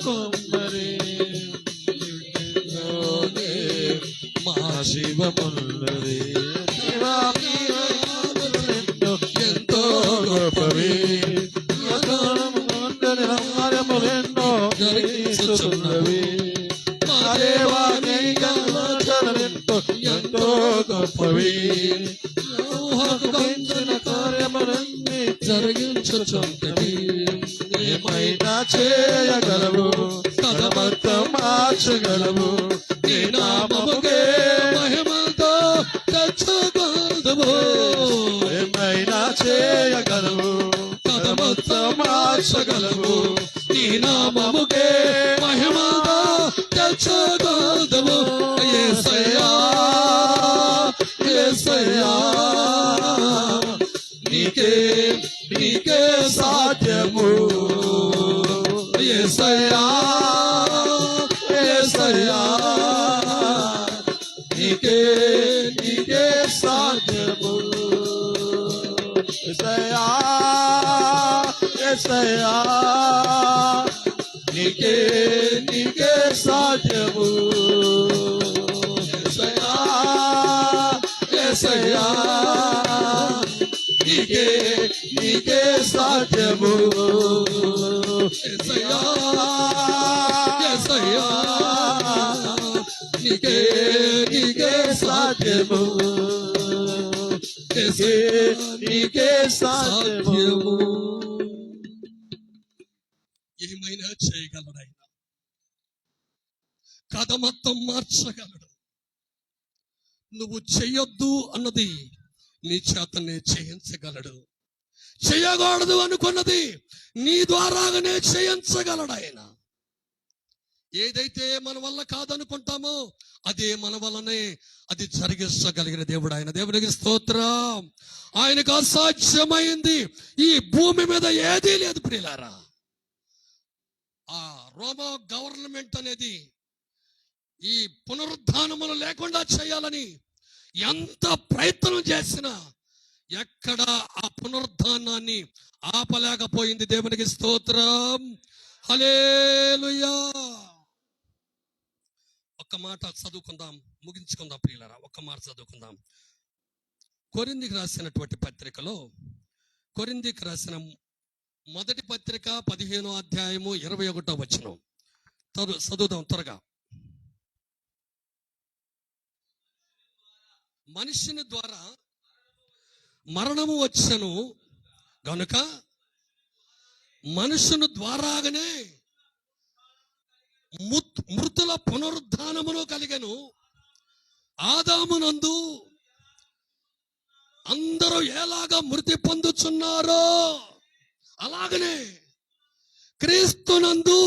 కుమ్మరి మా శివమున్నది ఎంతో గొప్పవి ఎన్నో జరిగిస్తున్నవి మా దేవాన్ని ఎంతో ఎంతో గొప్పవి కార్యములన్నీ జరిగించుచుంటవి. ఏమైనా చేయగలవు, కథమర్థం మార్చగలవు, నీ నామముకే మహిమతో తెచ్చుకొందుము. ఏమైనా చేయగలవు, కథమర్థం మార్చగలవు, నీ నామముకే మహిమతో తెచ్చుకొందుము. యేసయ్యా యేసయ్యా నీకే నీకే సాధ్యము. యేసయ్యా యేసయ్యా నీకే నీకే సాధ్యము. యేసయ్యా యేసయ్యా నీకే నీకే సాధ్యము. యేసయ్యా యేసయ్యా నీకే నీకే సాధ్యము. యేసయ్యా యేసయ్యా నీకే నీకే సాధ్యము. నీకే సాధ్యము. ఏమైనా చేయగలడు ఆయన, కథ మొత్తం మార్చగలడు. నువ్వు చెయ్యొద్దు అన్నది నీ చేతనే చేయించగలడు. చేయకూడదు అనుకున్నది నీ ద్వారాగానే చేయించగలడు ఆయన. ఏదైతే మన వల్ల కాదనుకుంటామో అదే మన వల్లనే అది జరిగించగలిగిన దేవుడు ఆయన. దేవుడికి స్తోత్రం. ఆయనకు అసాధ్యమైంది ఈ భూమి మీద ఏదీ లేదు ప్రియులారా. ఆ రోమా గవర్నమెంట్ అనేది ఈ పునరుద్ధానములు లేకుండా చేయాలని ఎంత ప్రయత్నం చేసినా ఎక్కడ ఆ పునరుద్ధానాన్ని ఆపలేకపోయింది. దేవునికి స్తోత్రం. హల్లెలూయా. ఒక్క మాట చదువుకుందాం, ముగించుకుందాం ప్రియులారా. ఒక్క మాట చదువుకుందాం. కొరింథీకి రాసినటువంటి పత్రికలో, కొరింథీకి రాసిన మొదటి పత్రిక 15వ అధ్యాయము 21వ వచనం చదువుదాం త్వరగా. మనిషిని ద్వారా మరణము వచ్చెను గనుక మనుషుని ద్వారాగానే మృతుల పునరుద్ధానమును కలిగెను. ఆదామునందు అందరూ ఎలాగా మృతి పొందుచున్నారో అలాగనే క్రీస్తునందు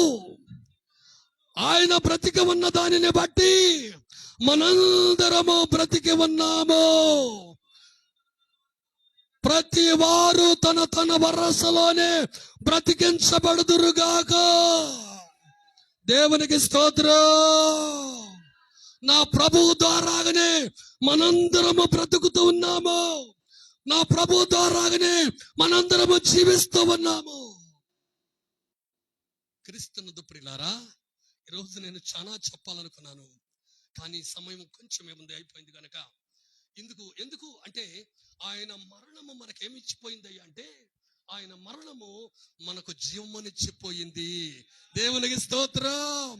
ఆయన బ్రతికి ఉన్న దానిని బట్టి మనందరము బ్రతికి ఉన్నాము. ప్రతి వారు తన తన వరసలోనే బ్రతికించబడుదురుగాక. దేవునికి స్తోత్రం. నా ప్రభువు ద్వారాగానే మనందరము బ్రతుకుతూ ఉన్నాము. నా ప్రభు ద్వారాగానే మనందరము జీవిస్తూ ఉన్నాము. క్రీస్తునందు ప్రియులారా, ఈరోజు నేను చాలా చెప్పాలనుకున్నాను, కానీ సమయం కొంచెం ఏముంది అయిపోయింది కనుక ఎందుకు అంటే ఆయన మరణము మనకేమిచ్చిపోయింది అంటే ఆయన మరణము మనకు జీవమునిచ్చిపోయింది. దేవునికి స్తోత్రం,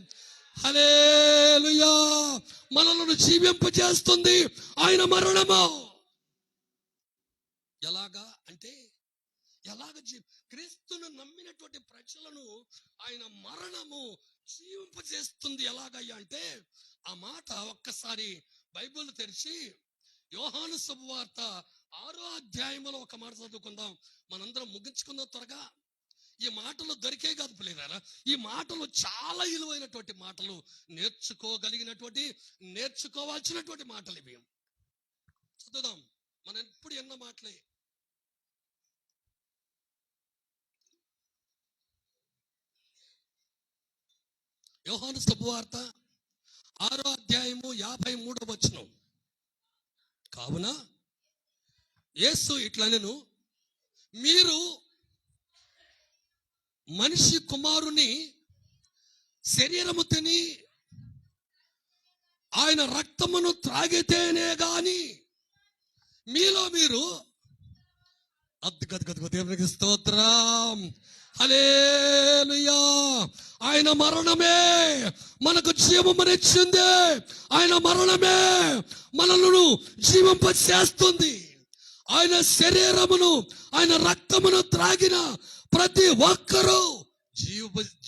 హల్లెలూయా. మనలను జీవింపజేస్తుంది ఆయన మరణము. ఎలాగా అంటే క్రీస్తును నమ్మినటువంటి ప్రజలను ఆయన మరణము జీవింపజేస్తుంది. ఎలాగయ్యా అంటే ఆ మాట ఒక్కసారి బైబిల్ తెరిచి యోహాను శుభవార్త 6వ అధ్యాయంలో ఒక మాట చదువుకుందాం. మనందరం ముగించుకుందాం త్వరగా. ఈ మాటలు దొరికే కాదు పిల్లరా, ఈ మాటలు చాలా విలువైనటువంటి మాటలు, నేర్చుకోవాల్సినటువంటి మాటలు ఇవి. చదువుదాం, మనం ఎప్పుడు ఎన్న మాటలే. యోహాను శుభవార్త 6వ అధ్యాయము 53వ వచనం. కావున యేసు ఇట్లనెను, మీరు మనిషి కుమారుని శరీరము తిని ఆయన రక్తమును త్రాగితేనే గాని మీలో మీరు దేవునికి స్తోత్రం, హల్లెలూయా. ఆయన మరణమే మనకు జీవమునిచ్చింది. ఆయన మరణమే మనలను జీవింపచేస్తుంది. ఆయన శరీరమును ఆయన రక్తమును త్రాగిన ప్రతి ఒక్కరూ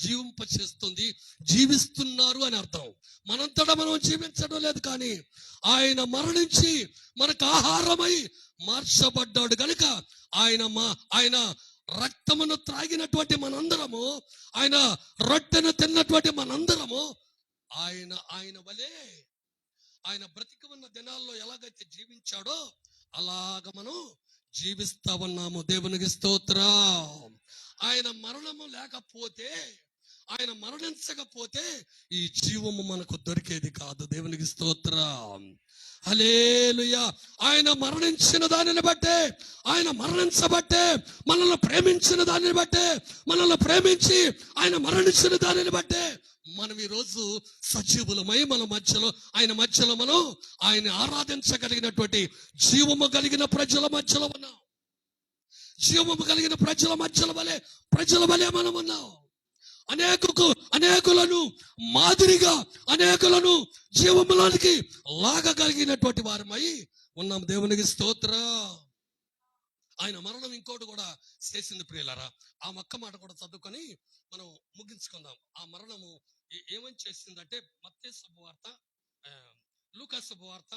జీవింపచేస్తుంది, జీవిస్తున్నారు అని అర్థం. మనంతటా మనం జీవించడం లేదు, కానీ ఆయన మరణించి మనకు ఆహారమై మార్చబడ్డాడు గనుక ఆయన రక్తమును త్రాగినటువంటి మనందరము, ఆయన రొట్టెను తిన్నటువంటి మనందరము ఆయన వలే ఆయన బ్రతికి ఉన్న దినాల్లో ఎలాగైతే జీవించాడో అలాగ మనం జీవిస్తా ఉన్నాము. దేవునికి స్తోత్రం. ఆయన మరణము లేకపోతే, ఆయన మరణించకపోతే ఈ జీవము మనకు దొరికేది కాదు. దేవునికి స్తోత్రం, హల్లెలూయా. ఆయన మరణించిన దానిని బట్టే, ఆయన మరణించబట్టే, మనల్ని ప్రేమించిన దానిని బట్టే, మనల్ని ప్రేమించి ఆయన మరణించిన దానిని బట్టే మనం ఈరోజు సజీవులమై ఆయన మధ్యలో మనం ఆయన ఆరాధించగలిగినటువంటి జీవము కలిగిన ప్రజల మధ్యలో ఉన్నాం. జీవము కలిగిన ప్రజల వలె మనం ఉన్నాం. అనేకులను మాదిరిగా అనేకులను జీవములోనికి లాగగలిగినటువంటి వారమై ఉన్నాం. దేవునికి స్తోత్రం. ఆయన మరణం ఇంకోటి కూడా చేసింది ప్రియులారా. ఆ ఒక్క మాట కూడా చదువుకొని మనం ముగించుకుందాం. ఆ మరణము ఏమని చేసిందంటే మత్తయి శుభవార్త, లూకా శుభవార్త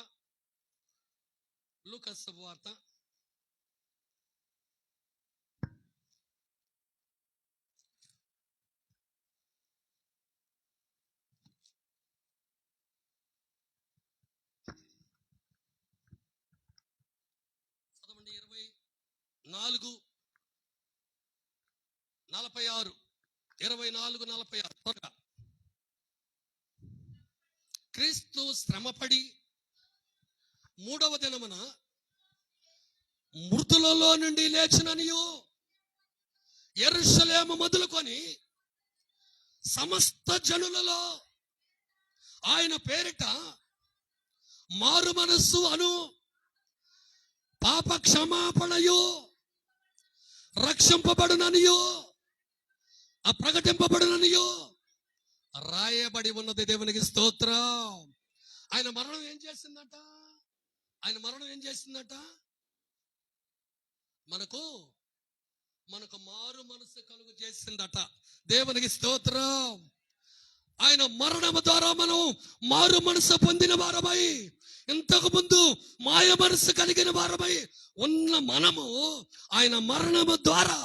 24:46 త్వరగా. క్రీస్తు శ్రమపడి 3వ దినమున మృతులలో నుండి లేచిననియు యెరూషలేము మొదలుకొని సమస్త జనులలో ఆయన పేరిట మారు మనస్సు అను పాప క్షమాపణయు రక్షింపబడుననియు ప్రకటింపబడుననియు రాయబడి ఉన్నది. దేవునికి స్తోత్రం. ఆయన మరణం ఏం చేసిందట? మనకు మారు మనసు కలుగు చేసిందట. దేవునికి స్తోత్రం. ఆయన మరణము ద్వారా మనం మారు మనసు పొందిన వారమై, ఇంతకు ముందు మాయ మనసు కలిగిన వారమై ఉన్న మనము ఆయన మరణము ద్వారా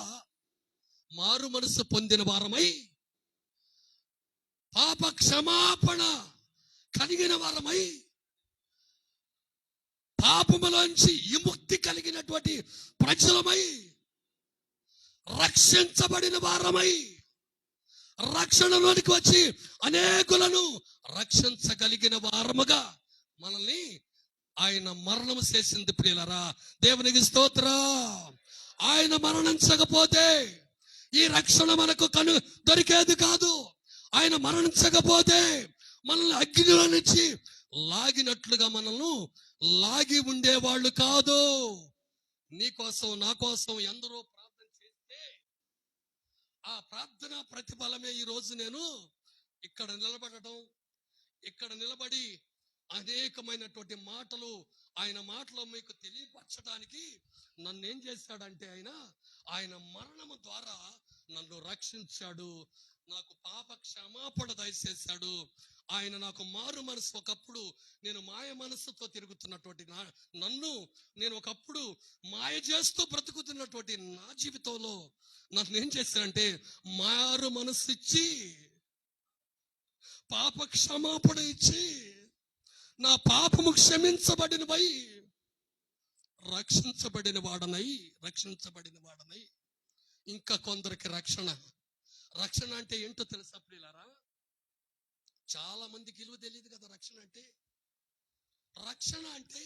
మారు మనసు పొందిన వారమై, పాప క్షమాపణ కలిగిన వారమై, పాపములోంచి విముక్తి కలిగినటువంటి ప్రజలమై, రక్షించబడిన వారమై, రక్షణలోనికి వచ్చి అనేకులను రక్షించగలిగిన వారముగా మనల్ని ఆయన మరణం చేసింది ప్రియులరా. దేవునికి స్తోత్రం. ఆయన మరణించకపోతే ఈ రక్షణ మనకు దొరికేది కాదు. ఆయన మరణించకపోతే మనల్ని అగ్నిలో నుంచి లాగినట్లుగా మనల్ని లాగి ఉండేవాళ్ళు కాదు. నీ కోసం నా కోసం ఎందరో ప్రార్థన చేస్తే ఆ ప్రార్థన ప్రతిఫలమే ఈ రోజు నేను ఇక్కడ నిలబడటం, ఇక్కడ నిలబడి అనేకమైనటువంటి మాటలు ఆయన మాటలో మీకు తెలియపరచడానికి నన్ను ఏం చేశాడంటే ఆయన మరణము ద్వారా నన్ను రక్షించాడు, నాకు పాప క్షమాపణ దయచేశాడు. ఆయన నాకు మారు మనసు, ఒకప్పుడు నేను మాయ మనసుతో తిరుగుతున్నటువంటి నన్ను, నేను ఒకప్పుడు మాయ చేస్తూ బ్రతుకుతున్నటువంటి నా జీవితంలో నన్ను ఏం చేశాడంటే మారు మనసు ఇచ్చి, పాప క్షమాపణ ఇచ్చి, నా పాపము క్షమించబడినవై రక్షించబడిన వాడనై ఇంకా కొందరికి రక్షణ అంటే ఏంటో తెలుసా ప్రియులారా? చాలా మందికి విలువ తెలియదు కదా రక్షణ అంటే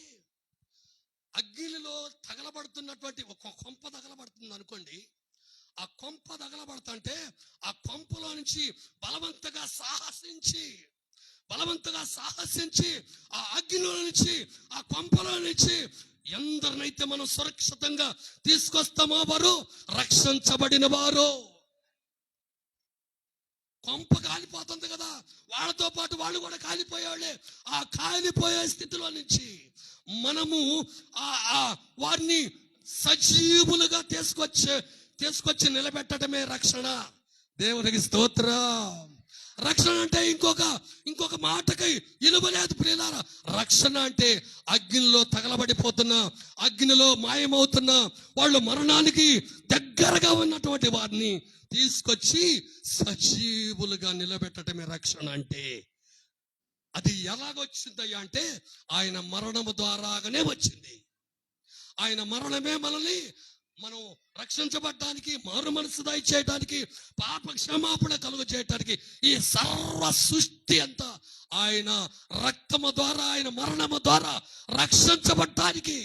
అగ్నిలో తగలబడుతున్నటువంటి ఒక కొంప తగలబడుతుంది అనుకోండి. ఆ కొంప తగలబడుతుంటే ఆ కొంపలో నుంచి బలవంతంగా సాహసించి ఆ అగ్నిలో నుంచి, ఆ కొంపలో నుంచి ఎందరినైతే మనం సురక్షితంగా తీసుకొస్తామో వారు రక్షించబడిన వారు. కొంప కాలిపోతుంది కదా, వాళ్ళతో పాటు వాళ్ళు కూడా కాలిపోయేవాళ్ళే. ఆ కాలిపోయే స్థితిలో నుంచి మనము వారిని సజీవులుగా తీసుకొచ్చి నిలబెట్టడమే రక్షణ. దేవునికి స్తోత్రం. రక్షణ అంటే ఇంకొక మాటకి విలువలేదు ప్రియులారా. రక్షణ అంటే అగ్నిలో తగలబడిపోతున్నా, అగ్నిలో మాయమవుతున్నా, వాళ్ళు మరణానికి దగ్గరగా ఉన్నటువంటి వారిని తీసుకొచ్చి సజీవులుగా నిలబెట్టడమే రక్షణ అంటే. అది ఎలాగొచ్చిందయ్యా అంటే ఆయన మరణము ద్వారాగానే వచ్చింది. ఆయన మరణమే మనం రక్షించబడటానికి, మారు మనసు దయచేయటానికి, పాప క్షమాపణ కలుగ చేయటానికి, ఈ సర్వ సృష్టి అంతా ఆయన రక్తము ద్వారా, ఆయన మరణము ద్వారా రక్షించబడటానికి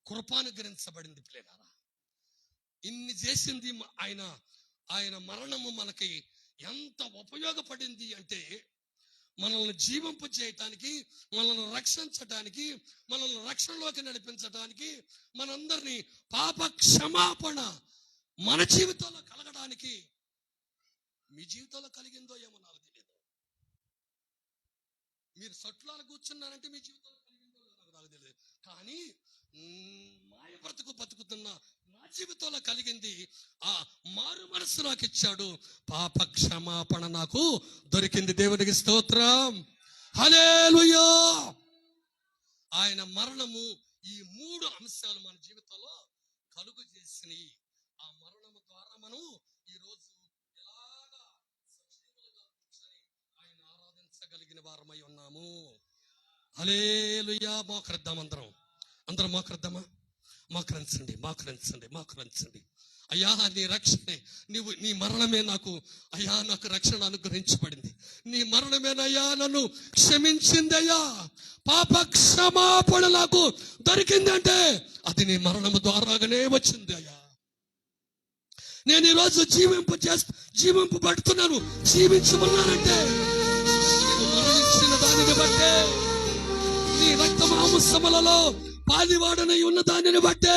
కృపానుగ్రహించబడింది ప్రియులారా. ఇన్ని చేసింది ఆయన మరణము మనకి ఎంత ఉపయోగపడింది అంటే, మనల్ని జీవింపు చేయటానికి, మనల్ని రక్షించటానికి, మనల్ని రక్షణలోకి నడిపించడానికి, మనందరినీ పాప క్షమాపణ మన జీవితంలో కలగడానికి. మీ జీవితంలో కలిగిందో ఏమో నాకు తెలియదు. మీరు సట్లాలు కూర్చున్నారంటే మీ జీవితంలో కలిగిందో నాకు తెలియదు. కానీ మాయ బతుకుతున్న నా జీవితంలో కలిగింది. ఆ మారు మనసు నాకు ఇచ్చాడు, పాప క్షమాపణ నాకు దొరికింది. దేవునికి స్తోత్రం, హల్లెలూయా. ఆయన మరణము ఈ 3 అంశాలు మన జీవితంలో కలుగు చేసినాయి. ఆ మరణము ద్వారా మనం ఈరోజు ఎలాగా సజీవులుగా కూర్చొని ఆయన ఆరాధించగలిగిన వారమై ఉన్నాము. హల్లెలూయా. మోకరిద్దాం, అందరం మోకరిద్దామా? మోకరించండి. అయ్యా, నీ రక్షణే, నీ మరణమే నాకు రక్షణ అనుగ్రహించబడింది. నీ మరణమేనయ్యా నన్ను క్షమించిందయ్యా. పాప క్షమాపణ నాకు దొరికిందంటే అది నీ మరణము ద్వారాగానే వచ్చింది అయ్యా. నేను ఈరోజు జీవింపబడుతున్నాను, జీవించమన్నానంటే నీవు మరణించిన దానిని బట్టే, నీ రక్త మాంసములలో పాలివాడనై ఉన్న దానిని బట్టే